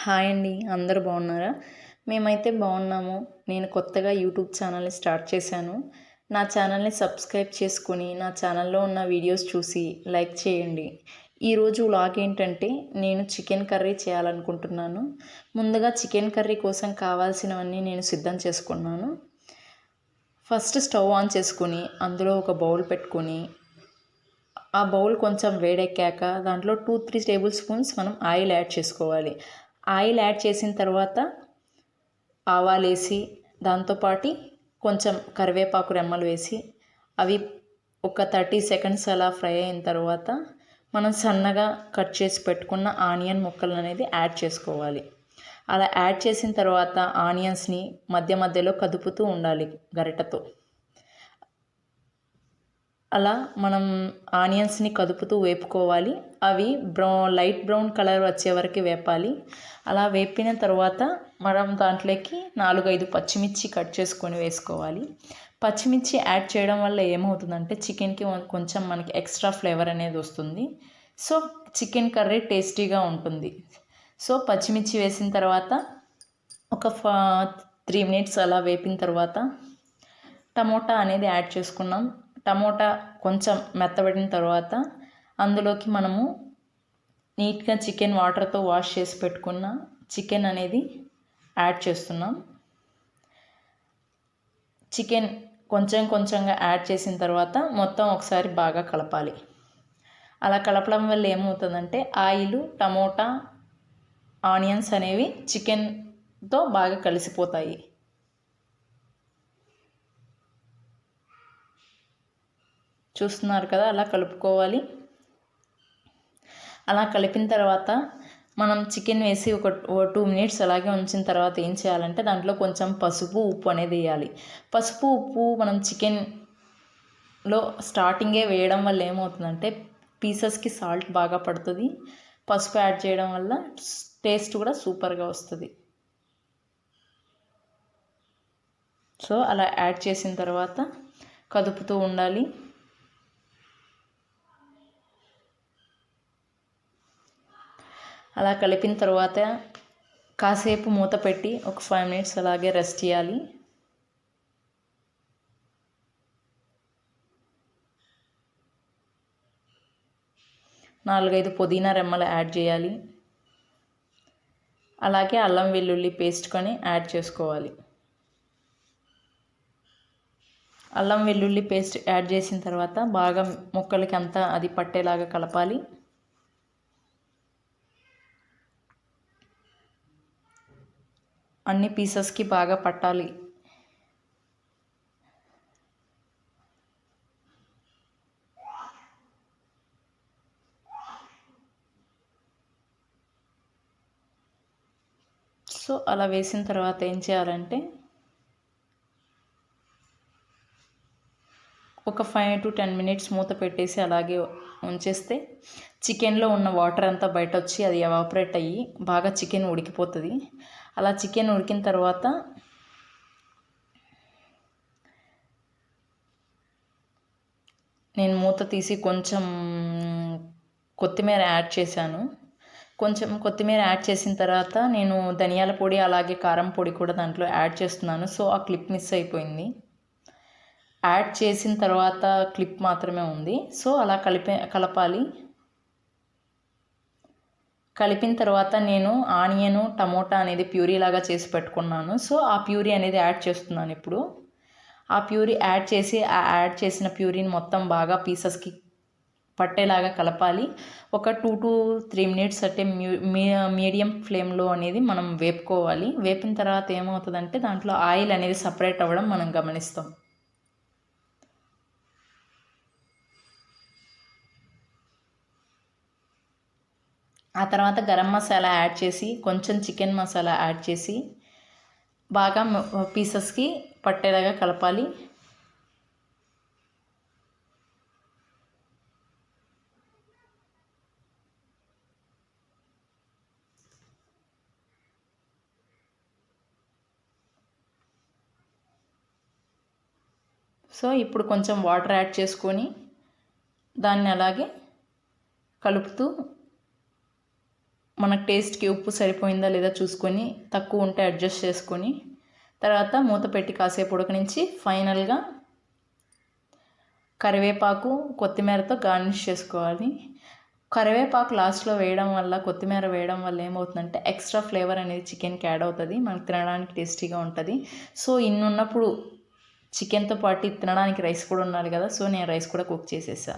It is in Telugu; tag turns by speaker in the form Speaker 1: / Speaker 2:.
Speaker 1: హాయ్ అండి, అందరూ బాగున్నారా? మేమైతే బాగున్నాము. నేను కొత్తగా యూట్యూబ్ ఛానల్ని స్టార్ట్ చేశాను. నా ఛానల్ని సబ్స్క్రైబ్ చేసుకుని నా ఛానల్లో ఉన్న వీడియోస్ చూసి లైక్ చేయండి. ఈరోజు వ్లాగ్ ఏంటంటే నేను చికెన్ కర్రీ చేయాలనుకుంటున్నాను. ముందుగా చికెన్ కర్రీ కోసం కావాల్సినవన్నీ నేను సిద్ధం చేసుకున్నాను. ఫస్ట్ స్టవ్ ఆన్ చేసుకుని అందులో ఒక బౌల్ పెట్టుకొని ఆ బౌల్ కొంచెం వేడెక్కాక దాంట్లో 2-3 టేబుల్ స్పూన్స్ మనం ఆయిల్ యాడ్ చేసుకోవాలి. ఆయిల్ యాడ్ చేసిన తర్వాత ఆవాలు వేసి దాంతోపాటు కొంచెం కరివేపాకు రెమ్మలు వేసి అవి ఒక 30 సెకండ్స్ అలా ఫ్రై అయిన తర్వాత మనం సన్నగా కట్ చేసి పెట్టుకున్న ఆనియన్ ముక్కలు అనేది యాడ్ చేసుకోవాలి. అలా యాడ్ చేసిన తర్వాత ఆనియన్స్ని మధ్య మధ్యలో కదుపుతూ ఉండాలి గరిటతో. అలా మనం ఆనియన్స్ని కదుపుతూ వేపుకోవాలి. అవి లైట్ బ్రౌన్ కలర్ వచ్చే వరకు వేపాలి. అలా వేపిన తర్వాత మనం దాంట్లోకి 4-5 పచ్చిమిర్చి కట్ చేసుకొని వేసుకోవాలి. పచ్చిమిర్చి యాడ్ చేయడం వల్ల ఏమవుతుందంటే చికెన్కి కొంచెం మనకి ఎక్స్ట్రా ఫ్లేవర్ అనేది వస్తుంది. సో చికెన్ కర్రీ టేస్టీగా ఉంటుంది. సో పచ్చిమిర్చి వేసిన తర్వాత ఒక 3 మినిట్స్ అలా వేపిన తర్వాత టమోటా అనేది యాడ్ చేసుకున్నాం. టమోటా కొంచెం మెత్తబడిన తర్వాత అందులోకి మనము నీట్గా చికెన్ వాటర్తో వాష్ చేసి పెట్టుకున్న చికెన్ అనేది యాడ్ చేస్తున్నాం. చికెన్ కొంచెం కొంచెంగా యాడ్ చేసిన తర్వాత మొత్తం ఒకసారి బాగా కలపాలి. అలా కలపడం వల్ల ఏమవుతుందంటే ఆయిల్, టమోటా, ఆనియన్స్ అనేవి చికెన్తో బాగా కలిసిపోతాయి. చూస్తున్నారు కదా, అలా కలుపుకోవాలి. అలా కలిపిన తర్వాత మనం చికెన్ వేసి ఒక 2 మినిట్స్ అలాగే ఉంచిన తర్వాత ఏం చేయాలంటే దాంట్లో కొంచెం పసుపు, ఉప్పు అనేది వేయాలి. పసుపు, ఉప్పు మనం చికెన్లో స్టార్టింగే వేయడం వల్ల ఏమవుతుందంటే పీసెస్కి సాల్ట్ బాగా పడుతుంది. పసుపు యాడ్ చేయడం వల్ల టేస్ట్ కూడా సూపర్గా వస్తుంది. సో అలా యాడ్ చేసిన తర్వాత కదుపుతూ ఉండాలి. అలా కలిపిన తర్వాత కాసేపు మూత పెట్టి ఒక 5 మినిట్స్ అలాగే రెస్ట్ చేయాలి. నాలుగైదు పుదీనా రెమ్మలు యాడ్ చేయాలి. అలాగే అల్లం వెల్లుల్లి పేస్ట్ కొని యాడ్ చేసుకోవాలి. అల్లం వెల్లుల్లి పేస్ట్ యాడ్ చేసిన తర్వాత బాగా ముక్కలకి అంతా అది పట్టేలాగా కలపాలి. అన్ని పీసెస్కి బాగా పట్టాలి. సో అలా వేసిన తర్వాత ఏం చేయాలంటే ఒక 5-10 మినిట్స్ మూత పెట్టేసి అలాగే ఉంచేస్తే చికెన్లో ఉన్న వాటర్ అంతా బయట వచ్చి అది ఎవాపరేట్ అయ్యి బాగా చికెన్ ఉడికిపోతుంది. అలా చికెన్ ఉడికిన తర్వాత నేను మూత తీసి కొంచెం కొత్తిమీర యాడ్ చేశాను. కొంచెం కొత్తిమీర యాడ్ చేసిన తర్వాత నేను ధనియాల పొడి అలాగే కారం పొడి కూడా దాంట్లో యాడ్ చేస్తున్నాను. సో ఆ క్లిప్ మిస్ అయిపోయింది. యాడ్ చేసిన తర్వాత క్లిప్ మాత్రమే ఉంది. సో అలా కలపాలి. కలిపిన తర్వాత నేను ఆనియను, టమోటా అనేది ప్యూరీ లాగా చేసి పెట్టుకున్నాను. సో ఆ ప్యూరీ అనేది యాడ్ చేస్తున్నాను ఇప్పుడు. ఆ ప్యూరీ యాడ్ చేసి యాడ్ చేసిన ప్యూరీని మొత్తం బాగా పీసెస్కి పట్టేలాగా కలపాలి. ఒక 2-3 మినిట్స్ అంటే మీడియం ఫ్లేమ్లో అనేది మనం వేపుకోవాలి. వేపిన తర్వాత ఏమవుతుందంటే దాంట్లో ఆయిల్ అనేది సపరేట్ అవ్వడం మనం గమనిస్తాం. ఆ తర్వాత గరం మసాలా యాడ్ చేసి కొంచెం చికెన్ మసాలా యాడ్ చేసి బాగా పీసెస్కి పట్టేలాగా కలపాలి. సో ఇప్పుడు కొంచెం వాటర్ యాడ్ చేసుకొని దాన్ని అలాగే కలుపుతూ మనకు టేస్ట్కి ఉప్పు సరిపోయిందా లేదా చూసుకొని, తక్కువ ఉంటే అడ్జస్ట్ చేసుకొని, తర్వాత మూత పెట్టి కాసేపు ఉడకనించి ఫైనల్గా కరివేపాకు కొత్తిమీరతో గార్నిష్ చేసుకోవాలి. కరివేపాకు లాస్ట్లో వేయడం వల్ల, కొత్తిమీర వేయడం వల్ల ఏమవుతుందంటే ఎక్స్ట్రా ఫ్లేవర్ అనేది చికెన్కి యాడ్ అవుతుంది, మనకు తినడానికి టేస్టీగా ఉంటుంది. సో ఇన్ని ఉన్నప్పుడు చికెన్తో పాటు తినడానికి రైస్ కూడా ఉండాలి కదా, సో నేను రైస్ కూడా కుక్ చేసేసా.